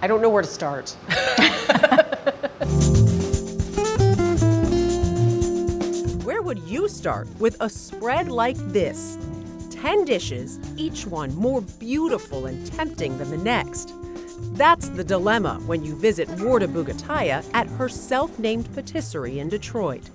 I don't know where to start. Where would you start with a spread like this? 10 dishes, each one more beautiful and tempting than the next. That's the dilemma when you visit Warda Bougettaya at her self-named patisserie in Detroit.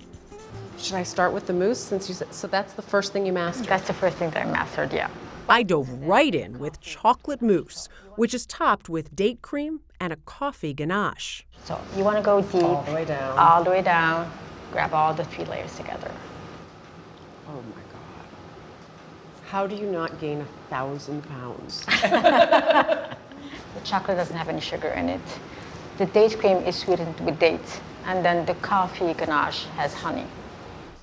Should I start with the mousse, since you said, so that's the first thing you mastered? That's the first thing that I mastered, yeah. I dove right in with chocolate mousse, which is topped with date cream and a coffee ganache. So you want to go deep. All the way down. All the way down. Grab all the 3 layers together. Oh my God. How do you not gain 1,000 pounds? The chocolate doesn't have any sugar in it. The date cream is sweetened with dates, and then the coffee ganache has honey.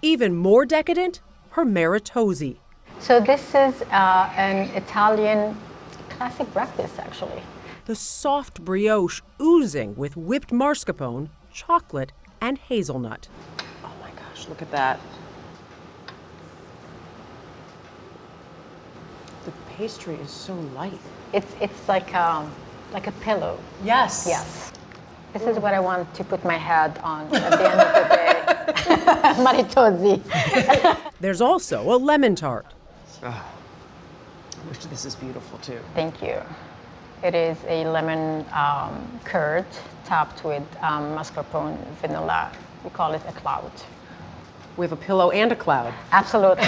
Even more decadent, her Meritosi. So this is an Italian classic breakfast, actually. The soft brioche oozing with whipped mascarpone, chocolate, and hazelnut. Oh my gosh, look at that. The pastry is so light. It's like a pillow. Yes. Yes. This is what I want to put my head on at the end of the day. Maritosi. There's also a lemon tart. Oh, I wish this is beautiful too. Thank you. It is a lemon curd topped with mascarpone vanilla. We call it a cloud. We have a pillow and a cloud. Absolutely.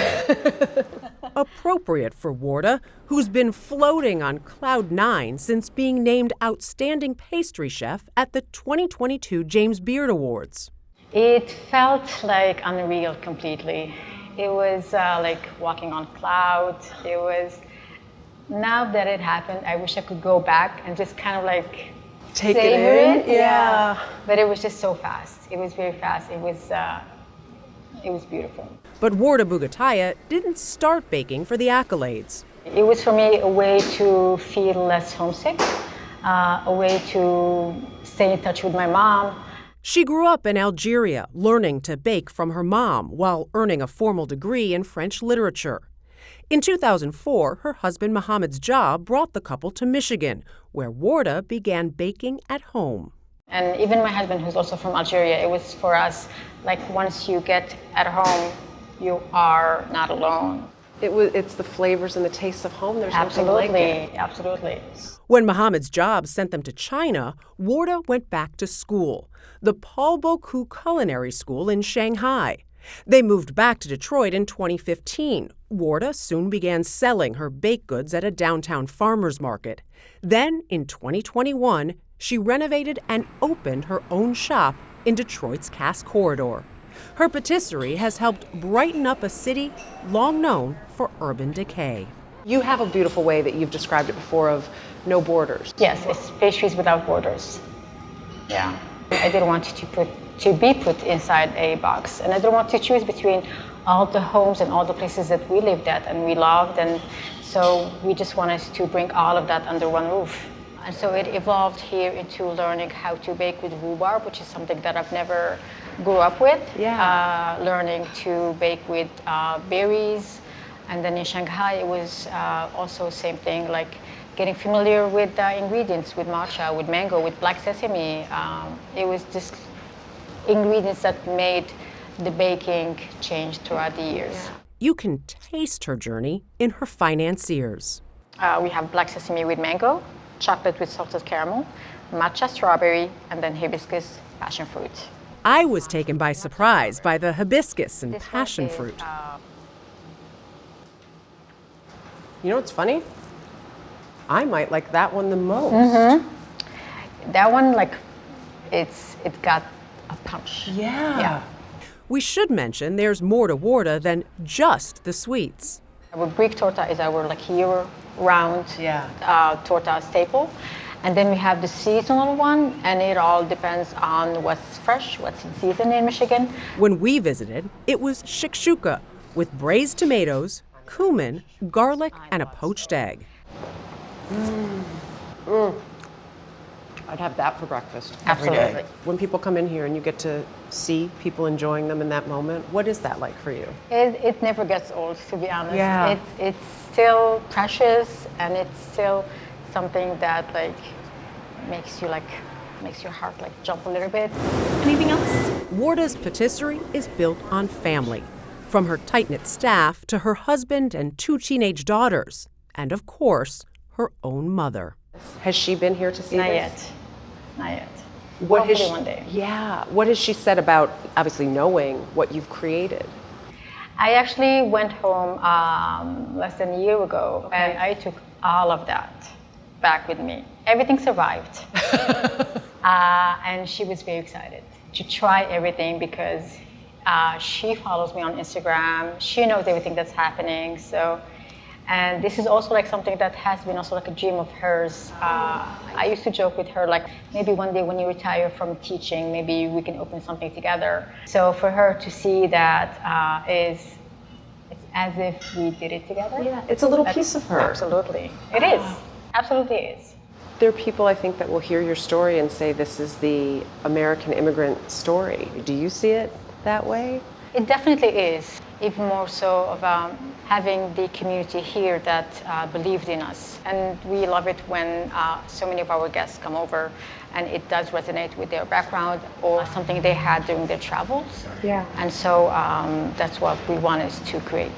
Appropriate for Warda, who's been floating on cloud 9 since being named Outstanding Pastry Chef at the 2022 James Beard Awards. It felt like unreal completely. It was like walking on clouds. It was, now that it happened, I wish I could go back and just kind of like Take savor it in? it. Yeah. But it was just so fast. It was very fast. It was beautiful. But Warda Bougettaya didn't start baking for the accolades. It was for me a way to feel less homesick, a way to stay in touch with my mom. She grew up in Algeria, learning to bake from her mom while earning a formal degree in French literature. In 2004, her husband Mohammed's job brought the couple to Michigan, where Warda began baking at home. And even my husband, who's also from Algeria, it was for us, like once you get at home, you are not alone. It's the flavors and the tastes of home. There's nothing like it. Absolutely. When Mohammed's job sent them to China, Warda went back to school, the Paul Bocuse Culinary School in Shanghai. They moved back to Detroit in 2015. Warda soon began selling her baked goods at a downtown farmer's market. Then, in 2021, she renovated and opened her own shop in Detroit's Cass Corridor. Her patisserie has helped brighten up a city long known for urban decay. You have a beautiful way that you've described it before of no borders. Yes, it's pastries without borders. Yeah. I didn't want to be put inside a box, and I didn't want to choose between all the homes and all the places that we lived at and we loved, and so we just wanted to bring all of that under one roof. And so it evolved here into learning how to bake with rhubarb, which is something that I've never grew up with. Yeah. Learning to bake with berries. And then in Shanghai, it was also same thing, like getting familiar with the ingredients, with matcha, with mango, with black sesame. It was just ingredients that made the baking change throughout the years. Yeah. You can taste her journey in her financiers. We have black sesame with mango, chocolate with salted caramel, matcha strawberry, and then hibiscus passion fruit. I was taken by surprise by the hibiscus and This one passion is, fruit. You know what's funny? I might like that one the most. Mm-hmm. That one, like, it got a punch. Yeah. We should mention there's more to Warda than just the sweets. Our Greek torta is our like year-round torta staple. And then we have the seasonal one, and it all depends on what's fresh, what's in season in Michigan. When we visited, it was shakshuka with braised tomatoes, cumin, garlic, and a poached egg. I'd have that for breakfast every day. Absolutely. When people come in here and you get to see people enjoying them in that moment, what is that like for you? It never gets old, to be honest. Yeah. It's still precious, and it's still something that, like, makes your heart like jump a little bit. Anything else? Warda's Patisserie is built on family, from her tight-knit staff to her husband and 2 teenage daughters, and of course, her own mother. Has she been here to see Not this? yet. Not yet. What has Hopefully one day. Yeah. What has she said about obviously knowing what you've created? I actually went home less than a year ago, and I took all of that back with me. Everything survived. And she was very excited to try everything because she follows me on Instagram. She knows everything that's happening. So, and this is also like something that has been also like a dream of hers. I used to joke with her, like maybe one day when you retire from teaching, maybe we can open something together. So for her to see that it's as if we did it together. Yeah, it's a little piece of her. Absolutely, it is. Absolutely is. There are people, I think, that will hear your story and say this is the American immigrant story. Do you see it that way? It definitely is. Even more so of having the community here that believed in us. And we love it when so many of our guests come over and it does resonate with their background or something they had during their travels. Yeah. And so that's what we wanted to create.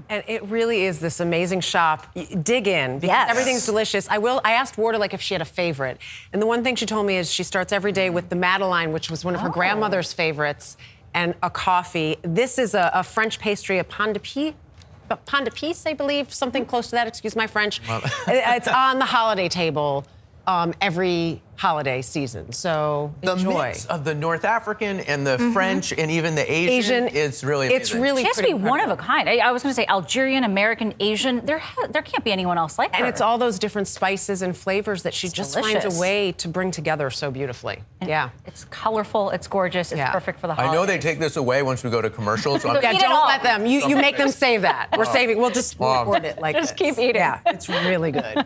And it really is this amazing shop. Dig in, because everything's delicious. I asked Warda like if she had a favorite. And the one thing she told me is she starts every day with the Madeleine, which was one of her grandmother's favorites, and a coffee. This is a French pastry, a pain de piece, I believe, something close to that, excuse my French. It's on the holiday table every holiday season, so enjoy. The mix of the North African and the French and even the Asian is really amazing. It's really She has to be one of a kind. I was going to say Algerian, American, Asian. There can't be anyone else like her. And it's all those different spices and flavors that she just finds delicious. a way to bring together so beautifully. And it's colorful, it's gorgeous, it's perfect for the I holidays. know they take this away once we go to commercials. So Yeah, Eat it don't all. let them. You make them save that. We're saving. We'll just record it like Just this. keep eating. Yeah, it's really good.